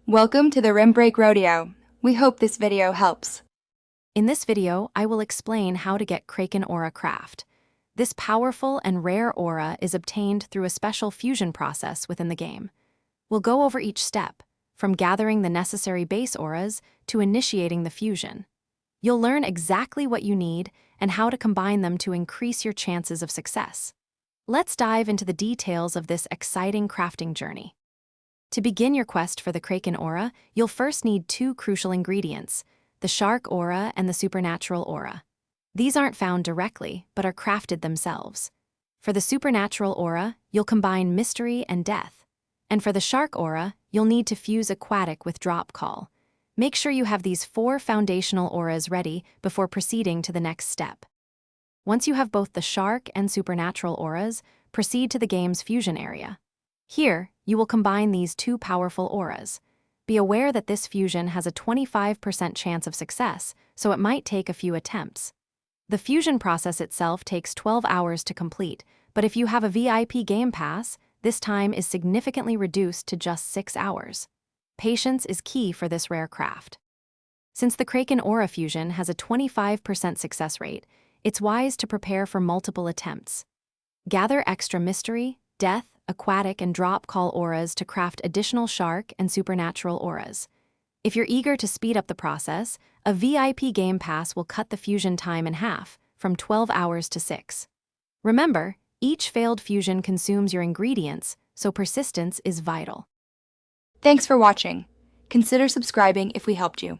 Welcome to the Rim Break Rodeo. We hope this video helps. In this video, I will explain how to get Kraken Aura craft. This powerful and rare aura is obtained through a special fusion process within the game. We'll go over each step, from gathering the necessary base auras to initiating the fusion. You'll learn exactly what you need and how to combine them to increase your chances of success. Let's dive into the details of this exciting crafting journey. To begin your quest for the Kraken Aura, you'll first need two crucial ingredients, the Shark Aura and the Supernatural Aura. These aren't found directly, but are crafted themselves. For the Supernatural Aura, you'll combine Mystery and Death. And for the Shark Aura, you'll need to fuse Aquatic with Drop Call. Make sure you have these 4 foundational auras ready before proceeding to the next step. Once you have both the Shark and Supernatural auras, proceed to the game's fusion area. Here, you will combine these two powerful auras. Be aware that this fusion has a 25% chance of success, so it might take a few attempts. The fusion process itself takes 12 hours to complete, but if you have a VIP Game Pass, this time is significantly reduced to just 6 hours. Patience is key for this rare craft. Since the Kraken Aura fusion has a 25% success rate, it's wise to prepare for multiple attempts. Gather extra Mystery, Death, Aquatic, and Drop Call auras to craft additional Shark and Supernatural auras. If you're eager to speed up the process, a VIP Game Pass will cut the fusion time in half, from 12 hours to 6. Remember, each failed fusion consumes your ingredients, so persistence is vital. Thanks for watching. Consider subscribing if we helped you.